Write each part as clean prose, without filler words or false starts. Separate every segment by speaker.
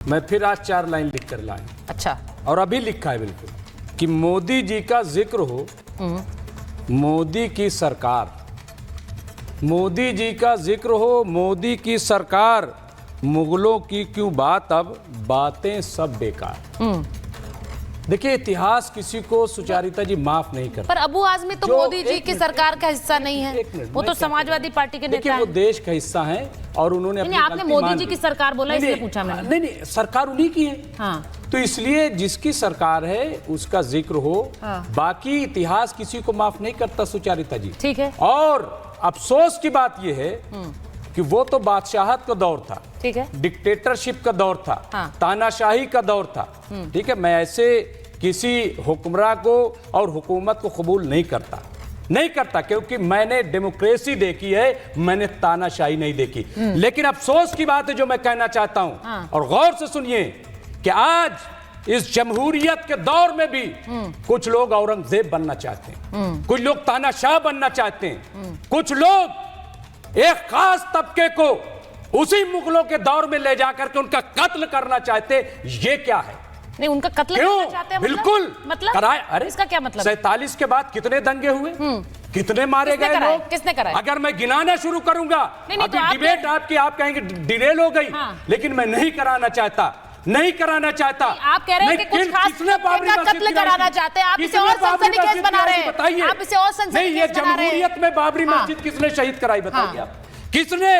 Speaker 1: मैं फिर आज 4 लाइन लिख कर लाए।
Speaker 2: अच्छा।
Speaker 1: और अभी लिखा है बिल्कुल कि मोदी जी का जिक्र हो, मोदी की सरकार, मोदी जी का जिक्र हो, मोदी की सरकार, मुगलों की क्यों बात, अब बातें सब बेकार। देखिए, इतिहास किसी को सुचारिता जी माफ नहीं करता।
Speaker 2: पर अबू आजमी तो मोदी जी की सरकार का हिस्सा नहीं है, वो तो समाजवादी पार्टी के नेता हैं।
Speaker 1: वो देश का हिस्सा है और उन्होंने
Speaker 2: नहीं, आपने मोदी जी की सरकार बोला इसलिए पूछा मैंने।
Speaker 1: नहीं नहीं, सरकार उन्हीं की है।
Speaker 2: हाँ।
Speaker 1: तो इसलिए जिसकी सरकार है उसका जिक्र हो।
Speaker 2: हाँ।
Speaker 1: बाकी इतिहास किसी को माफ नहीं करता सुचारिता जी।
Speaker 2: ठीक है।
Speaker 1: और अफसोस की बात यह है कि वो तो बादशाहत का दौर था,
Speaker 2: ठीक है,
Speaker 1: डिक्टेटरशिप का दौर था,
Speaker 2: हाँ।
Speaker 1: तानाशाही का दौर था। ठीक है, मैं ऐसे किसी हुक्मरान को और हुकूमत को कबूल नहीं करता क्योंकि मैंने डेमोक्रेसी देखी है, मैंने तानाशाही नहीं देखी। लेकिन अफसोस की बात है जो मैं कहना चाहता हूं,
Speaker 2: हाँ।
Speaker 1: और गौर से सुनिए कि आज इस जमहूरियत के दौर में भी कुछ लोग औरंगजेब बनना चाहते हैं, कुछ लोग तानाशाह बनना चाहते हैं, कुछ लोग एक खास तबके को उसी मुगलों के दौर में ले जाकर के उनका कत्ल करना चाहते हैं। ये क्या है?
Speaker 2: नहीं, उनका कत्ल करना चाहते हैं।
Speaker 1: बिल्कुल
Speaker 2: मतलब
Speaker 1: कराए। अरे
Speaker 2: इसका क्या मतलब?
Speaker 1: 47 के बाद कितने दंगे हुए, कितने मारे गए लोग,
Speaker 2: किसने कराए?
Speaker 1: अगर मैं गिनाना शुरू करूंगा अभी
Speaker 2: तो
Speaker 1: डिबेट आपकी, आप कहेंगे डिरेल हो गई। हाँ। लेकिन मैं नहीं कराना चाहता।
Speaker 2: आप कह रहे हैं कि कुछ खास का कत्ल कराना चाहते हैं, आप इसे और सनसनीखेज बना रहे हैं। बताइए, आप इसे और सनसनीखेज बना रहे हैं।
Speaker 1: जमहूरियत में बाबरी मस्जिद किसने शहीद कराई, बताइए आप। किसने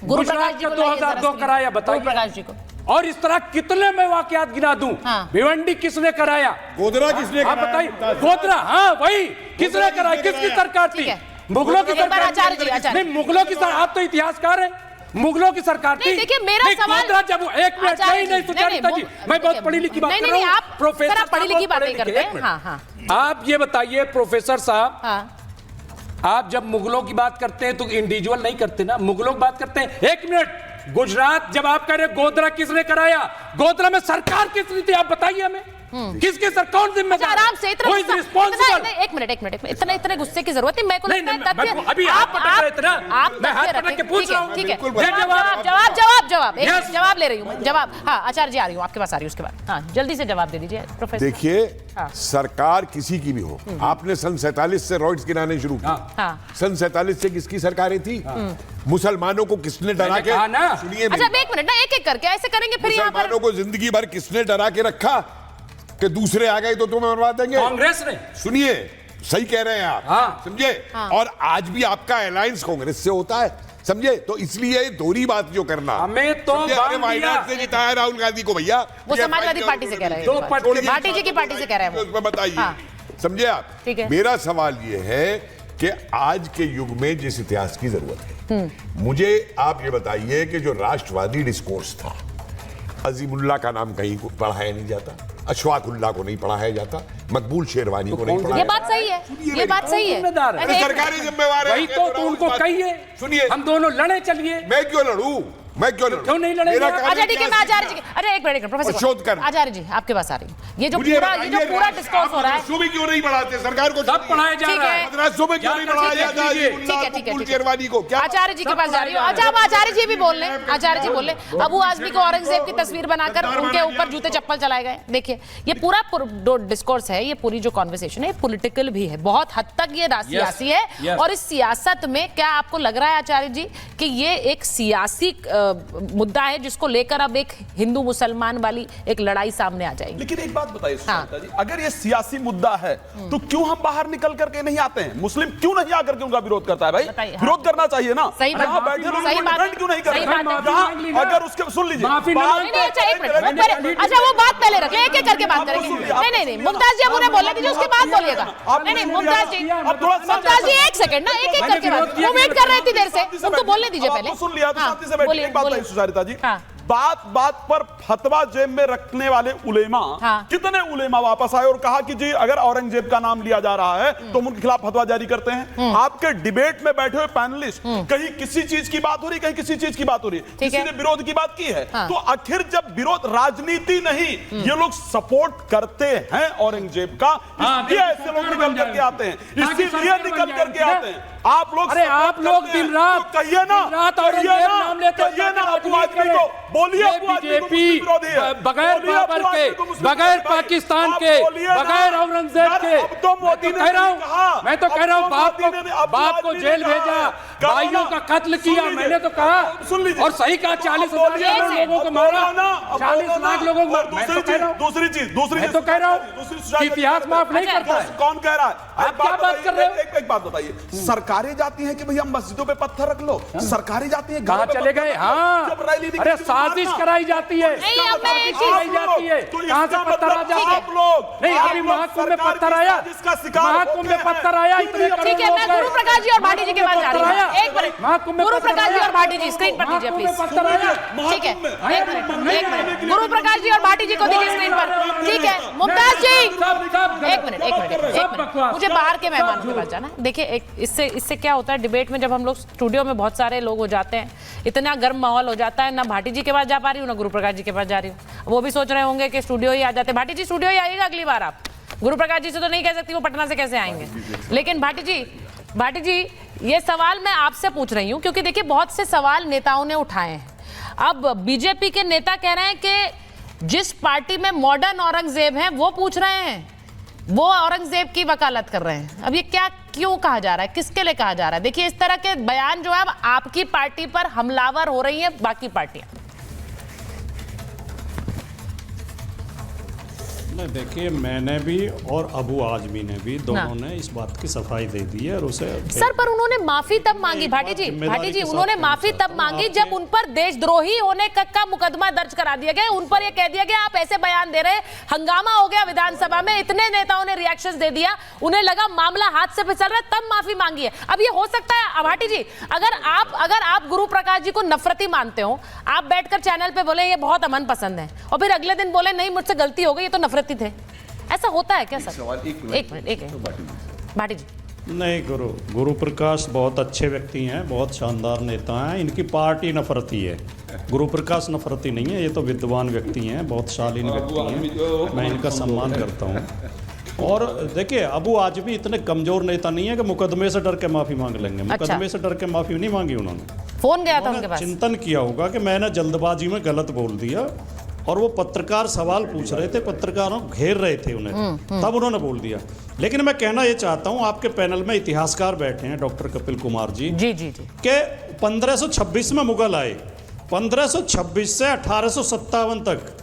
Speaker 1: गुजरात का 2002 कराया, बताइए
Speaker 2: प्रकाश जी को।
Speaker 1: और इस तरह कितने मैं वाकयात गिना दूं। हाँ। भिवंडी किसने कराया,
Speaker 3: गोधरा किसने कराया,
Speaker 1: आप बताइए। गोधरा, हाँ वही किसने कराया, किसकी सरकार थी? मुगलों की सरकार। नहीं, मुगलों की सरकार, आप तो इतिहासकार हैं, मुगलों की सरकार थी।
Speaker 2: देखिए, मेरा सवाल
Speaker 1: जब एक मिनट नहीं सुचारिता जी, मैं बहुत पढ़ी लिखी बात कर रहा हूं।
Speaker 2: आप प्रोफेसर पढ़ी लिखी बातें करते हैं। हाँ, हाँ।
Speaker 1: आप ये बताइए प्रोफेसर साहब, आप जब मुगलों की बात करते हैं तो इंडिविजुअल नहीं करते ना, मुगलों की बात करते हैं। एक मिनट, गुजरात जब आप कह रहे गोधरा किसने कराया, गोधरा में सरकार किसने थी, आप बताइए हमें। किसके सर, कौन जिम्मेदार?
Speaker 2: आराम से,
Speaker 1: इतना
Speaker 2: एक मिनट, इतने गुस्से की जरूरत नहीं। मैं को लगता है तथ्य
Speaker 1: अभी आप पटक रहे थे ना, मैं हाथ पटक के पूछ रहा हूं।
Speaker 2: ठीक है,
Speaker 1: जवाब
Speaker 2: जवाब ले रही हूँ, जवाब। हाँ, आचार्य जी आ रही हूँ आपके पास, आ रही हूँ उसके बाद। हाँ, जल्दी से जवाब दे दीजिए प्रोफेसर।
Speaker 3: देखिए, सरकार किसी की भी हो, आपने सन 47 से रॉयट्स गिनाने शुरू किया। सन 47 से किसकी सरकारें थी? मुसलमानों को किसने डरा के, सुनिए,
Speaker 2: अच्छा एक मिनट ना, एक करके ऐसे करेंगे फिर।
Speaker 3: मुसलमानों को जिंदगी भर किसने डरा के रखा कि दूसरे आ गए तो तुम्हें मरवा देंगे?
Speaker 1: कांग्रेस ने।
Speaker 3: सुनिए, सही कह रहे हैं आप।
Speaker 1: हाँ।
Speaker 3: समझे? और आज भी आपका अलायंस कांग्रेस से होता है, समझे? तो इसलिए दोहरी बात जो करना,
Speaker 1: हमें तो
Speaker 3: वायनाड से जिताया राहुल गांधी को, भैया
Speaker 2: वो समाजवादी पार्टी से कह रहे हैं, भाटी जी की पार्टी से कह रहे हैं,
Speaker 3: बताइए। समझे आप?
Speaker 2: ठीक है।
Speaker 3: मेरा सवाल ये है कि आज के युग में जिस इतिहास की जरूरत है, मुझे आप ये बताइए कि जो राष्ट्रवादी डिस्कोर्स था, अजीमुल्लाह का नाम कहीं को पढ़ाया नहीं जाता, अशफाकुल्लाह को नहीं पढ़ाया जाता, मकबूल शेरवानी को नहीं पढ़ाया।
Speaker 2: ये बात सही है, ये बात सही है।
Speaker 3: सरकारी जिम्मेवार है,
Speaker 1: वही तो उनको कहिए।
Speaker 3: सुनिए,
Speaker 1: हम दोनों लड़े, चलिए।
Speaker 3: मैं क्यों लड़ूं? क्यों
Speaker 1: नहीं लड़ेंगे?
Speaker 2: अच्छा ठीक है, मैं आचार्य जी, अरे एक मिनट प्रोफेसर
Speaker 3: शोध कर,
Speaker 2: आचार्य जी आपके पास आ रही हूँ। ये जो पूरा डिस्कोर्स हो रहा है,
Speaker 3: मदरसों में क्यों नहीं पढ़ाते? सरकार को
Speaker 1: सब पढ़ाया जा रहा है,
Speaker 3: मदरसों में क्यों नहीं पढ़ाया जाता? शेरवानी को क्या?
Speaker 2: आचार्य जी के पास जा रही हूँ। अच्छा, अब आचार्य जी भी बोल रहे, आचार्य जी बोल रहे, अबू आजमी को औरंगजेब की तस्वीर बनाकर उनके ऊपर जूते चप्पल चलाए गए। देखिए, ये पूरा डिस्कोर्स है, ये पूरी जो कॉन्वर्सेशन है, पॉलिटिकल भी है, बहुत हद तक ये सियासी है। और इस सियासत में क्या आपको लग रहा है आचार्य जी कि ये एक सियासी मुद्दा है जिसको लेकर अब एक हिंदू मुसलमान वाली एक लड़ाई सामने आ जाएगी?
Speaker 4: लेकिन एक बात बताइए सुजाता जी, अगर ये सियासी मुद्दा है तो क्यों हम बाहर निकल करके नहीं आते हैं? मुस्लिम क्यों नहीं आकर के उनका विरोध करता है? भाई विरोध करना चाहिए ना।
Speaker 2: सही बात,
Speaker 4: बैठे लोग डिफेंड क्यों नहीं कर रहे? अगर उसके सुन लीजिए,
Speaker 2: अच्छा वो बात पहले रख ले, एक एक करके बात करेंगे। नहीं, मुमताज जी अब उन्हें बोलने दीजिए, उसके बाद बोलिएगा। नहीं, मुमताज जी एक सेकंड ना, एक एक करके बात, वो वेट कर रहे थे देर से, उनको बोलने दीजिए पहले।
Speaker 4: सुन लिया तो शांति से बैठिए। एक बात बताइए सुजाता जी, बात पर फतवा जेब में रखने वाले उलेमा, कितने उलेमा वापस आए और कहा कि जी अगर औरंगजेब का नाम लिया जा रहा है तो हम उनके खिलाफ फतवा जारी करते हैं? आपके डिबेट में बैठे हुए पैनलिस्ट कहीं किसी चीज की बात हो रही, कहीं किसी चीज की बात हो रही है, किसी ने विरोध की बात की है। तो आखिर जब विरोध राजनीति नहीं, ये लोग सपोर्ट करते हैं औरंगजेब का, इसलिए ऐसे लोग निकल करके आते हैं, इसीलिए निकल करके आते हैं। आप लोग
Speaker 1: अरे आप लोग दिन रात
Speaker 4: कहिए ना,
Speaker 1: औरंगजेब नाम लेते हैं,
Speaker 4: कहिए ना अबू आजमी को, बोलिए अबू आजमी को मुस्लिम विरोधी है,
Speaker 1: बगैर बाबर के, बगैर पाकिस्तान के, बगैर औरंगजेब के। मैं तो कह रहा हूँ बाप को जेल भेजा, भाइयों का कत्ल किया, मैंने तो कहा और सही कहा, 40,000 लोगों को मारा, 40 लाख लोगों को।
Speaker 4: दूसरी चीज
Speaker 1: मैं तो कह रहा हूँ इतिहास माफ नहीं करता है।
Speaker 4: कौन कह रहा है?
Speaker 1: आप क्या बात कर रहे हो?
Speaker 4: एक बात बताइए, सरकारें जाती हैं कि भैया मस्जिदों पे पत्थर रख लो, सरकारें जाती हैं
Speaker 1: कहाँ चले गए? हाँ, अरे साजिश कराई जाती है, जाती है, कहाँ से पत्थर आ जाते हैं? नहीं, अभी महाकुंभ में पत्थर आया, महाकुंभ में पत्थर आया, इतने
Speaker 2: ठीक है, मैं गुरु प्रकाश जी और भाटी जी के पास जा रही हूँ। एक मिनट, गुरु प्रकाश जी और भाटी जी स्क्रीन पर दीजिए प्लीज। ठीक है, एक मिनट, गुरु प्रकाश जी और भाटी जी को दीजिए स्क्रीन पर। ठीक है, मुमताज जी एक मिनट, मुझे बाहर के मेहमानों के पास जाना है। देखिए, इससे क्या होता है, डिबेट में जब हम लोग स्टूडियो में बहुत सारे लोग हो जाते हैं, इतना गर्म माहौल हो जाता है, ना भाटी जी के पास जा पा रही हूँ, ना गुरु प्रकाश जी के पास जा रही हूँ। वो भी सोच रहे होंगे कि स्टूडियो ही आ जाते। भाटी जी स्टूडियो ही आइएगा अगली बार। आप गुरु प्रकाश जी से तो नहीं कह सकती वो पटना से कैसे आएंगे, लेकिन भाटी जी ये सवाल मैं आपसे पूछ रही हूँ क्योंकि देखिए बहुत से सवाल नेताओं ने उठाए हैं। अब बीजेपी के नेता कह रहे हैं कि जिस पार्टी में मॉडर्न औरंगजेब हैं वो पूछ रहे हैं, वो औरंगजेब की वकालत कर रहे हैं। अब ये क्या क्यों कहा जा रहा है, किसके लिए कहा जा रहा है? देखिए, इस तरह के बयान जो है अब आपकी पार्टी पर हमलावर हो रही है बाकी पार्टियां।
Speaker 5: नहीं, देखिए, मैंने भी और अबू आजमी ने भी, दोनों ने इस बात की सफाई दे दी है और उसे
Speaker 2: सर, पर उन्होंने माफी तब मांगी भाटी जी, उन्होंने माफी तब मांगी जब उन पर देशद्रोही होने का मुकदमा दर्ज करा दिया गया। उन पर यह कह दिया गया आप ऐसे बयान दे रहे, हंगामा हो गया विधानसभा में, इतने नेताओं ने रिएक्शंस दे दिया, उन्हें लगा मामला हाथ से फिसल रहा है, तब माफी मांगी है। अब ये हो सकता है भाटी जी, अगर आप गुरु प्रकाश जी को नफरती मानते हो, आप बैठकर चैनल पे बोले ये बहुत अमन पसंद है और फिर अगले दिन बोले नहीं मुझसे गलती हो गई, ये तो नफरती थे, ऐसा होता है क्या सर? एक मिनट भाटी जी।
Speaker 5: नहीं, गुरु प्रकाश बहुत अच्छे व्यक्ति हैं, बहुत शानदार नेता हैं, इनकी पार्टी नफरती है, गुरु प्रकाश नफरती नहीं है, ये तो विद्वान व्यक्ति हैं, बहुत शालीन व्यक्ति हैं, मैं इनका सम्मान करता हूँ। और देखिए, अबू आजमी इतने कमजोर नेता नहीं है कि मुकदमे से डर के माफी मांग लेंगे। मुकदमे से डर के माफी नहीं मांगी उन्होंने,
Speaker 2: फोन गया था उनके पास,
Speaker 5: चिंतन किया होगा कि मैंने जल्दबाजी में गलत बोल दिया और वो पत्रकार सवाल पूछ रहे थे, पत्रकारों घेर रहे थे उन्हें, तब उन्होंने बोल दिया। लेकिन मैं कहना ये चाहता हूँ, आपके पैनल में इतिहासकार बैठे हैं, डॉक्टर कपिल कुमार जी के 1526 में मुगल आए, 1526 से 1857 तक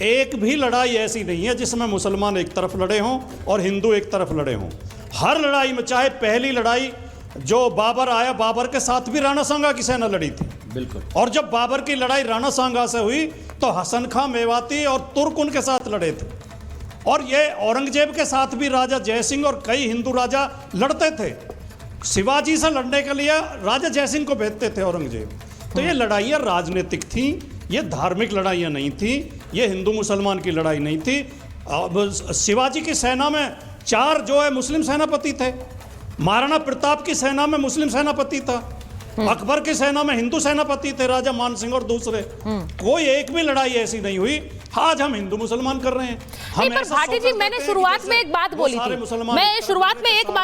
Speaker 5: एक भी लड़ाई ऐसी नहीं है जिसमें मुसलमान एक तरफ लड़े हों और हिंदू एक तरफ लड़े हों। हर लड़ाई में, चाहे पहली लड़ाई जो बाबर आया, बाबर के साथ भी राणा सांगा की सेना लड़ी थी, बिल्कुल, और जब बाबर की लड़ाई राणा सांगा से हुई तो हसन खां मेवाती और तुर्क उनके साथ लड़े थे, और ये औरंगजेब के साथ भी राजा जयसिंह और कई हिंदू राजा लड़ते थे। शिवाजी से लड़ने के लिए राजा जयसिंह को भेजते थे औरंगजेब। तो ये लड़ाइयाँ राजनीतिक थी, ये धार्मिक लड़ाइयाँ नहीं थी, ये हिंदू मुसलमान की लड़ाई नहीं थी। शिवाजी की सेना में 4 जो है मुस्लिम सेनापति थे, महाराणा प्रताप की सेना में मुस्लिम सेनापति था, अकबर की सेना में हिंदू सेनापति थे, राजा मान सिंह और दूसरे। कोई एक भी लड़ाई ऐसी नहीं हुई। आज हम हिंदू मुसलमान कर रहे हैं।
Speaker 2: नहीं, पर भाटी जी, मैंने शुरुआत में एक बात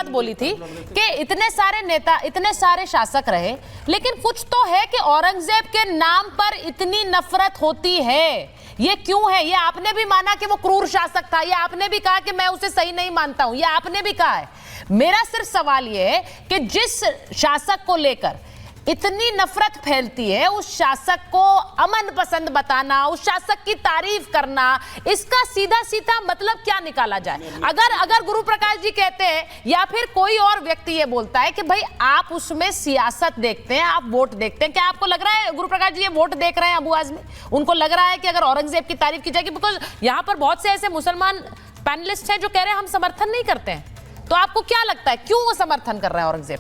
Speaker 2: बोली थी, कि इतने सारे नेता, इतने सारे शासक रहे, लेकिन कुछ तो है कि औरंगजेब के नाम पर इतनी नफरत होती है। ये क्यों है? ये आपने भी माना कि वो क्रूर शासक था, ये आपने भी कहा कि मैं उसे सही नहीं मानता हूं, ये आपने भी कहा है। मेरा सिर्फ सवाल ये है कि जिस शासक को लेकर इतनी नफरत फैलती है, उस शासक को अमन पसंद बताना, उस शासक की तारीफ करना, इसका सीधा सीधा मतलब क्या निकाला जाए? अगर गुरु प्रकाश जी कहते हैं या फिर कोई और व्यक्ति ये बोलता है कि भाई आप उसमें सियासत देखते हैं, आप वोट देखते हैं, क्या आपको लग रहा है गुरु प्रकाश जी ये वोट देख रहे हैं अबू आजमी? उनको लग रहा है कि अगर औरंगजेब की तारीफ की जाएगी, बिकॉज यहां पर बहुत से ऐसे मुसलमान पैनलिस्ट हैं जो कह रहे हैं हम समर्थन नहीं करते हैं, तो आपको क्या लगता है क्यों वो समर्थन कर रहे हैं औरंगजेब?